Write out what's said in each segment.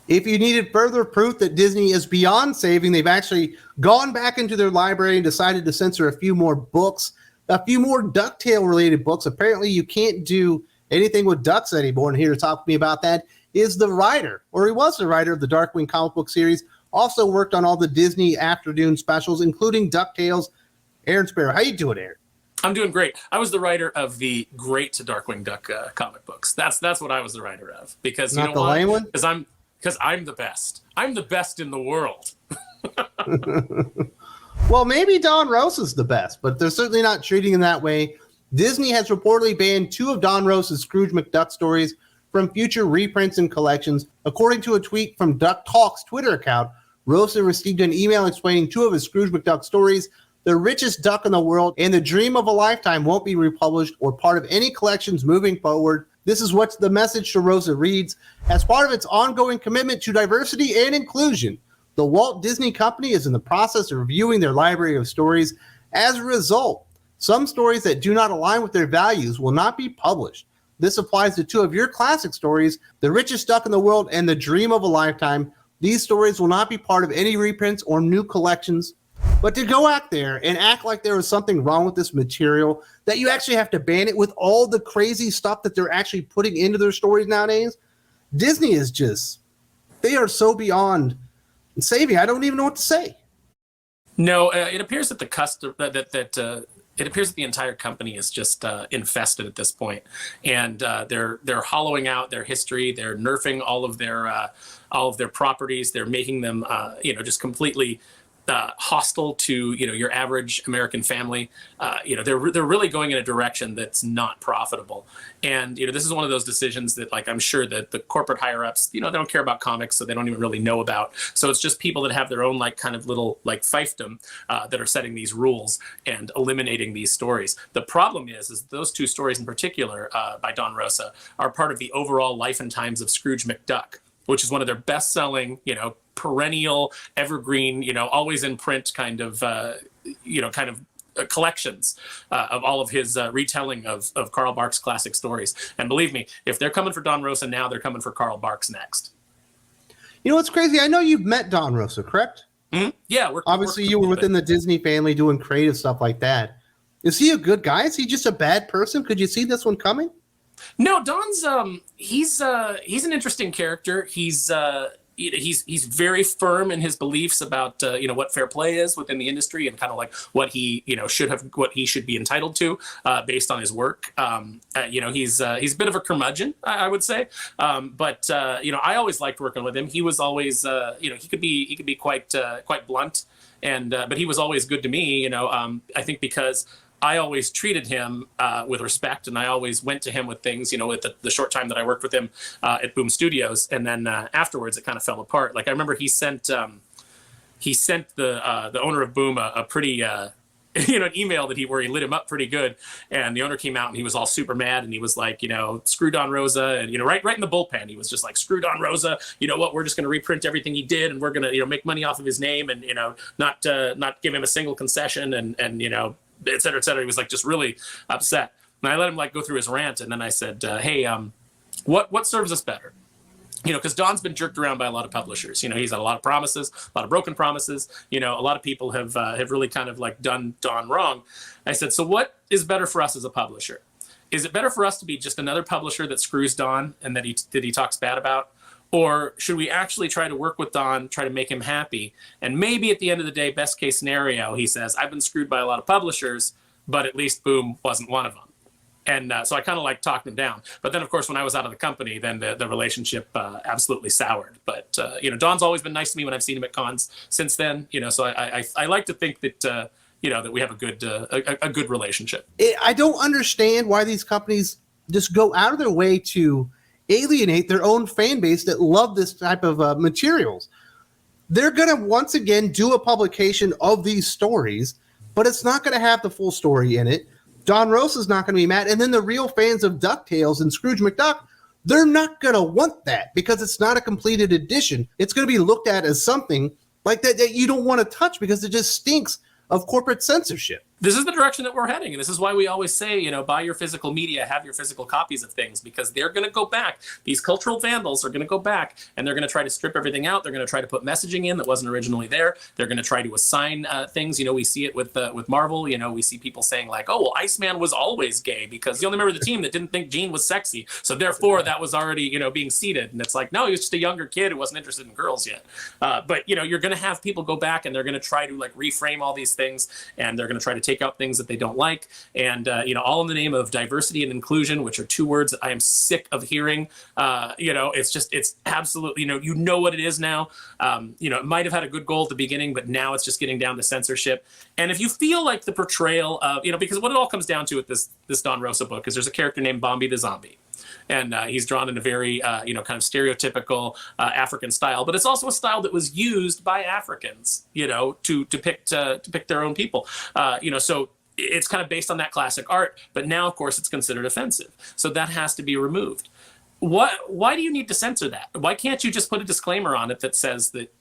If you needed further proof that Disney is beyond saving, they've actually gone back into their library and decided to censor a few more books, a few more ducktail related books. Apparently you can't do anything with ducks anymore. And here to talk to me about that is the writer, or he was the writer of the Darkwing comic book series, also worked on all the Disney afternoon specials, including DuckTales. Aaron Sparrow, how you doing, Aaron? I'm doing great. I was the writer of the great Darkwing Duck comic books. That's what I was the writer of. Because you Not know the why? lame one? Because I'm the best. I'm the best in the world. Well, maybe Don Rosa's the best, but they're certainly not treating him that way. Disney has reportedly banned 2 of Don Rosa's Scrooge McDuck stories from future reprints and collections. According to a tweet from Duck Talk's Twitter account, Rosa received an email explaining 2 of his Scrooge McDuck stories, The Richest Duck in the World and The Dream of a Lifetime, won't be republished or part of any collections moving forward. This is what the message to Rosa reads. As part of its ongoing commitment to diversity and inclusion, the Walt Disney Company is in the process of reviewing their library of stories. As a result, some stories that do not align with their values will not be published. This applies to 2 of your classic stories, The Richest Duck in the World and The Dream of a Lifetime. These stories will not be part of any reprints or new collections. But to go out there and act like there was something wrong with this material, that you actually have to ban it with all the crazy stuff that they're actually putting into their stories nowadays, Disney is just, they are so beyond saving. I don't even know what to say. No, it appears that it appears that the entire company is just infested at this point, and they're hollowing out their history. They're nerfing all of their properties. They're making them just completely hostile to your average American family. They're really going in a direction that's not profitable. And this is one of those decisions that, like, I'm sure that the corporate higher ups, they don't care about comics, so they don't even really know about. So it's just people that have their own kind of little fiefdom that are setting these rules and eliminating these stories. The problem is those 2 stories in particular by Don Rosa are part of the overall life and times of Scrooge McDuck, which is one of their best-selling, perennial, evergreen, always in print kind of collections of all of his retelling of Carl Barks' classic stories. And believe me, if they're coming for Don Rosa now, they're coming for Carl Barks next. You know what's crazy? I know you've met Don Rosa, correct? Mm-hmm. Yeah. Obviously, you were within the Disney family doing creative stuff like that. Is he a good guy? Is he just a bad person? Could you see this one coming? No, Don's he's an interesting character. He's very firm in his beliefs about what fair play is within the industry, and kind of like what he what he should be entitled to based on his work. He's a bit of a curmudgeon, I would say, but I always liked working with him. He was always he could be quite blunt, and but he was always good to me. I think because I always treated him with respect, and I always went to him with things, with the short time that I worked with him at Boom Studios. And then afterwards, it kind of fell apart. Like, I remember he sent the owner of Boom a pretty, an email where he lit him up pretty good. And the owner came out and he was all super mad. And he was like, screw Don Rosa. And, right in the bullpen, he was just like, screw Don Rosa. You know what? We're just going to reprint everything he did. And we're going to, make money off of his name and, not give him a single concession and et cetera, et cetera. He was just really upset. And I let him go through his rant. And then I said, hey, what serves us better? Because Don's been jerked around by a lot of publishers. He's had a lot of promises, a lot of broken promises. A lot of people have really kind of done Don wrong. I said, so what is better for us as a publisher? Is it better for us to be just another publisher that screws Don and that he talks bad about? Or should we actually try to work with Don, try to make him happy? And maybe at the end of the day, best case scenario, he says, I've been screwed by a lot of publishers, but at least Boom wasn't one of them. And so I kind of talked him down. But then, of course, when I was out of the company, then the relationship absolutely soured. But, Don's always been nice to me when I've seen him at cons since then. So I like to think that, that we have a good relationship. I don't understand why these companies just go out of their way to alienate their own fan base that love this type of materials. They're going to once again do a publication of these stories, but it's not going to have the full story in it. Don Rosa's not going to be mad. And then the real fans of DuckTales and Scrooge McDuck, they're not going to want that because it's not a completed edition. It's going to be looked at as something like that you don't want to touch because it just stinks of corporate censorship. this is the direction that we're heading. And this is why we always say, buy your physical media, have your physical copies of things, because they're going to go back. These cultural vandals are going to go back and they're going to try to strip everything out. They're going to try to put messaging in that wasn't originally there. They're going to try to assign things. We see it with Marvel. We see people saying like, oh, well, Iceman was always gay because the only member of the team that didn't think Jean was sexy. So therefore that was already, being seeded. And it's like, no, he was just a younger kid who wasn't interested in girls yet. But you're going to have people go back and they're going to try to like reframe all these things, and they're going to try to take out things that they don't like, and all in the name of diversity and inclusion, which are two words that I am sick of hearing. It's absolutely, what it is now. It might have had a good goal at the beginning, but now it's just getting down to censorship. And if you feel like the portrayal of, because what it all comes down to with this Don Rosa book is there's a character named Bombi the Zombie. And he's drawn in a very, kind of stereotypical African style, but it's also a style that was used by Africans, to depict their own people. So it's kind of based on that classic art, but now, of course, it's considered offensive. So that has to be removed. Why do you need to censor that? Why can't you just put a disclaimer on it that says that,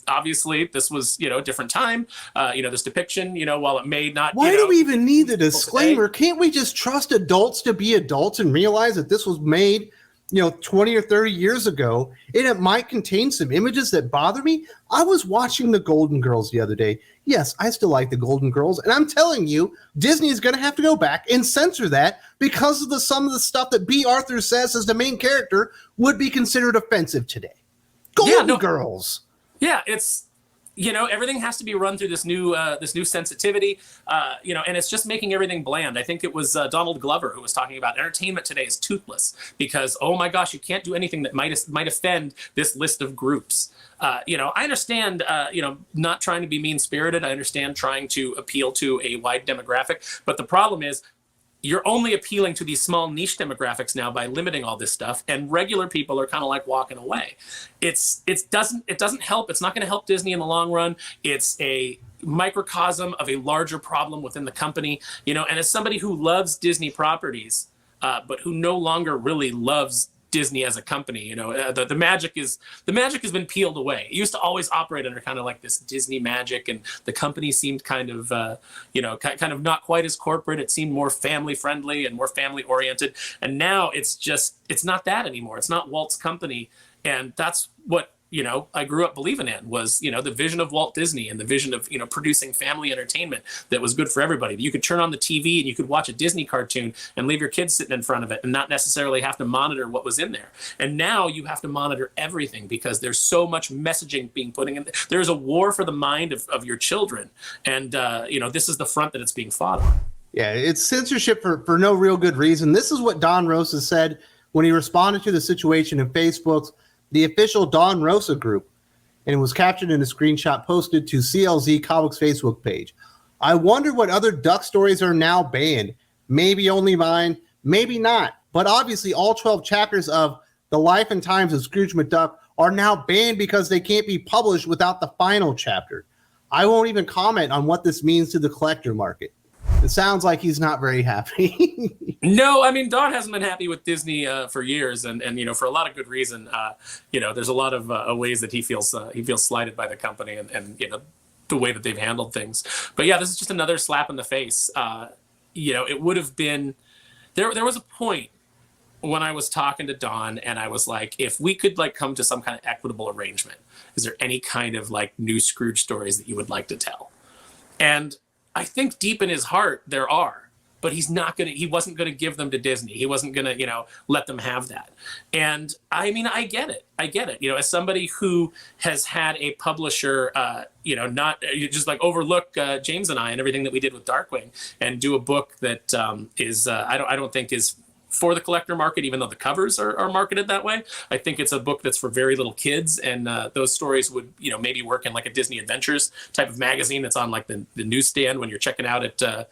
obviously this was, a different time, this depiction, while it may not. Why do we even need the disclaimer? Can't we just trust adults to be adults and realize that this was made, 20 or 30 years ago, and it might contain some images that bother me? I was watching the Golden Girls the other day. Yes, I still like the Golden Girls, and I'm telling you, Disney is going to have to go back and censor that because of some of the stuff that B. Arthur says as the main character would be considered offensive today. Golden Girls. Yeah, it's everything has to be run through this new sensitivity, and it's just making everything bland. I think it was Donald Glover who was talking about entertainment today is toothless because, oh my gosh, you can't do anything that might offend this list of groups. I understand, not trying to be mean-spirited. I understand trying to appeal to a wide demographic, but the problem is you're only appealing to these small niche demographics now by limiting all this stuff, and regular people are kind of like walking away. It doesn't help. It's not going to help Disney in the long run. It's a microcosm of a larger problem within the company, and as somebody who loves Disney properties, but who no longer really loves Disney as a company, the magic has been peeled away. It used to always operate under kind of like this Disney magic, and the company seemed kind of kind of not quite as corporate. It seemed more family friendly and more family oriented, and now it's not that anymore. It's not Walt's company, and that's what I grew up believing in was, the vision of Walt Disney and the vision of, producing family entertainment that was good for everybody. You could turn on the TV and you could watch a Disney cartoon and leave your kids sitting in front of it and not necessarily have to monitor what was in there. And now you have to monitor everything because there's so much messaging being put in. There's a war for the mind of your children. And, this is the front that it's being fought on. Yeah, it's censorship for no real good reason. This is what Don Rosa said when he responded to the situation in Facebook's the official Don Rosa group, and it was captured in a screenshot posted to CLZ Comics Facebook page. I wonder what other Duck stories are now banned. Maybe only mine, maybe not. But obviously all 12 chapters of The Life and Times of Scrooge McDuck are now banned because they can't be published without the final chapter. I won't even comment on what this means to the collector market. It sounds like he's not very happy. No, I mean, Don hasn't been happy with Disney for years, and for a lot of good reason. There's a lot of ways that he feels slighted by the company, and the way that they've handled things. But yeah, this is just another slap in the face. It would have been there was a point when I was talking to Don, and I was like, if we could come to some kind of equitable arrangement, is there any kind of new Scrooge stories that you would like to tell? And I think deep in his heart there are, but he wasn't going to give them to Disney. He wasn't going to, let them have that. And I mean, I get it. As somebody who has had a publisher, not just overlook James and I and everything that we did with Darkwing and do a book that is, I don't think is for the collector market, even though the covers are marketed that way. I think it's a book that's for very little kids, and those stories would, maybe work in a Disney Adventures type of magazine that's on the newsstand when you're checking out at the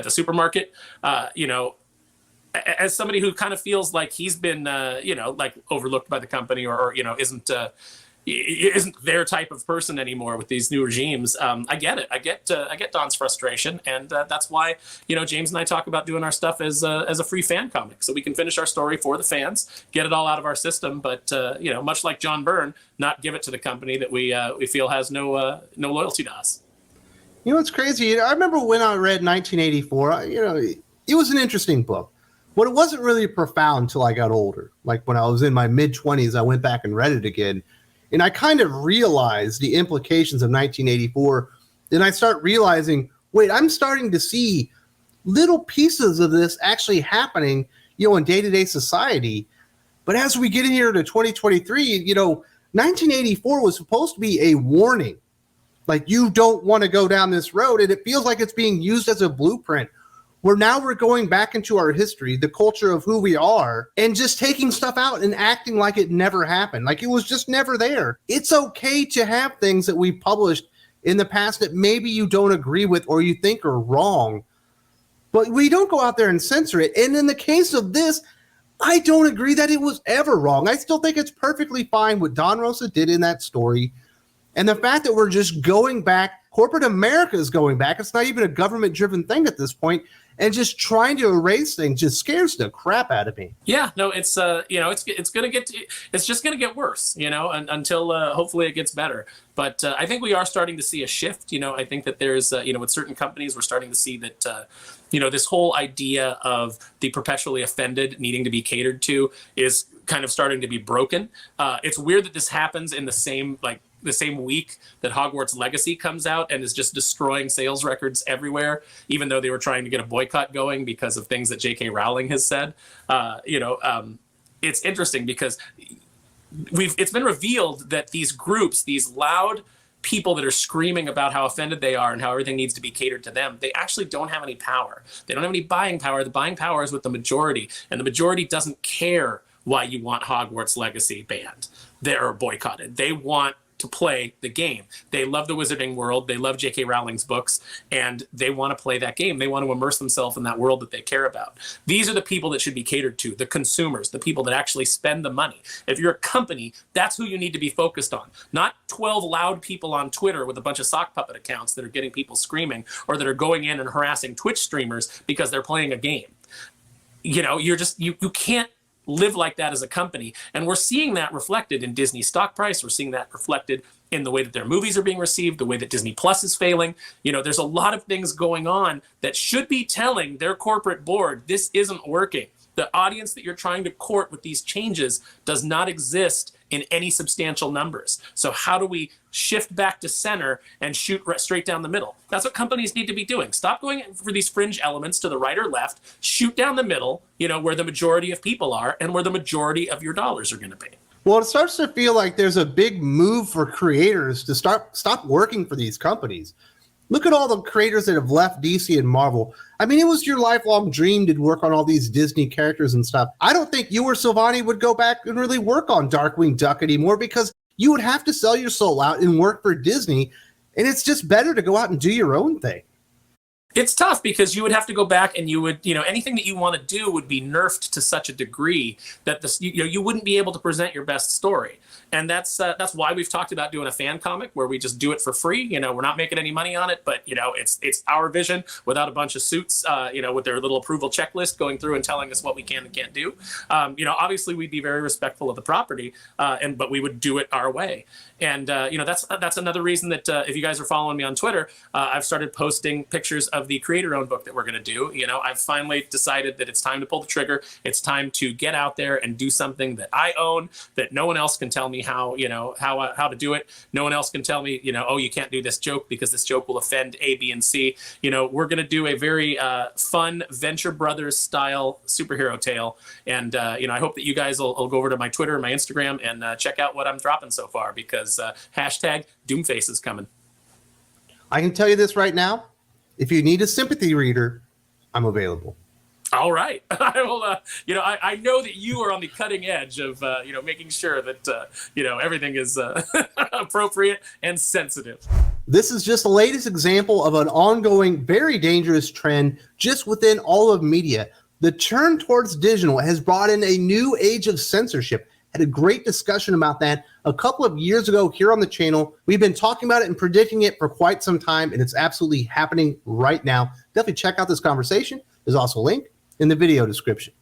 supermarket. As somebody who kind of feels like he's been, overlooked by the company or isn't their type of person anymore with these new regimes. I get it. I get Don's frustration, and that's why James and I talk about doing our stuff as a free fan comic, so we can finish our story for the fans, get it all out of our system, but much like John Byrne, not give it to the company that we feel has no loyalty to us. You know, it's crazy. I remember when I read 1984, it was an interesting book. But it wasn't really profound until I got older. Like when I was in my mid-20s, I went back and read it again. And I kind of realized the implications of 1984. Then I start realizing, wait, I'm starting to see little pieces of this actually happening, in day-to-day society. But as we get in here to 2023, 1984 was supposed to be a warning. Like, you don't want to go down this road. And it feels like it's being used as a blueprint where now we're going back into our history, the culture of who we are, and just taking stuff out and acting like it never happened. Like it was just never there. It's okay to have things that we published in the past that maybe you don't agree with or you think are wrong, but we don't go out there and censor it. And in the case of this, I don't agree that it was ever wrong. I still think it's perfectly fine what Don Rosa did in that story. And the fact that we're just going back, corporate America is going back. It's not even a government-driven thing at this point, and just trying to erase things just scares the crap out of me. Yeah, no, it's it's just gonna get worse, until hopefully it gets better. But I think we are starting to see a shift. I think that there's with certain companies we're starting to see that this whole idea of the perpetually offended needing to be catered to is kind of starting to be broken. It's weird that this happens in the same week that Hogwarts Legacy comes out and is just destroying sales records everywhere, even though they were trying to get a boycott going because of things that J.K. Rowling has said. It's interesting because it's been revealed that these groups, these loud people that are screaming about how offended they are and how everything needs to be catered to them, they actually don't have any power. They don't have any buying power. The buying power is with the majority, and the majority doesn't care why you want Hogwarts Legacy banned or boycotted. They want to play the game. They love the Wizarding World. They love J.K. Rowling's books, and they want to play that game. They want to immerse themselves in that world that they care about. These are the people that should be catered to, the consumers, the people that actually spend the money. If you're a company, that's who you need to be focused on, not 12 loud people on Twitter with a bunch of sock puppet accounts that are getting people screaming or that are going in and harassing Twitch streamers because they're playing a game. You can't live like that as a company. And we're seeing that reflected in Disney's stock price. We're seeing that reflected in the way that their movies are being received, the way that Disney Plus is failing. There's a lot of things going on that should be telling their corporate board, this isn't working. The audience that you're trying to court with these changes does not exist in any substantial numbers. So how do we shift back to center and shoot straight down the middle? That's what companies need to be doing. Stop going for these fringe elements to the right or left. Shoot down the middle, where the majority of people are and where the majority of your dollars are going to be. Well, it starts to feel like there's a big move for creators to stop working for these companies. Look at all the creators that have left DC and Marvel. I mean, it was your lifelong dream to work on all these Disney characters and stuff. I don't think you or Silvani would go back and really work on Darkwing Duck anymore because you would have to sell your soul out and work for Disney. And it's just better to go out and do your own thing. It's tough because you would have to go back and you would, anything that you want to do would be nerfed to such a degree that you wouldn't be able to present your best story. And that's why we've talked about doing a fan comic where we just do it for free. We're not making any money on it, but it's our vision without a bunch of suits, with their little approval checklist going through and telling us what we can and can't do. Obviously we'd be very respectful of the property, but we would do it our way. And that's another reason that if you guys are following me on Twitter, I've started posting pictures of the creator-owned book that we're going to do. I've finally decided that it's time to pull the trigger. It's time to get out there and do something that I own, that no one else can tell me how to do it. No one else can tell me, oh, you can't do this joke because this joke will offend A, B, and C. We're going to do a very fun Venture Brothers style superhero tale. And, I hope that you guys will go over to my Twitter and my Instagram and check out what I'm dropping so far because hashtag Doomface is coming. I can tell you this right now. If you need a sympathy reader, I'm available. All right. I will, I know that you are on the cutting edge of, making sure that, everything is appropriate and sensitive. This is just the latest example of an ongoing, very dangerous trend just within all of media. The turn towards digital has brought in a new age of censorship. Had a great discussion about that a couple of years ago here on the channel. We've been talking about it and predicting it for quite some time, and it's absolutely happening right now. Definitely check out this conversation. There's also a link in the video description.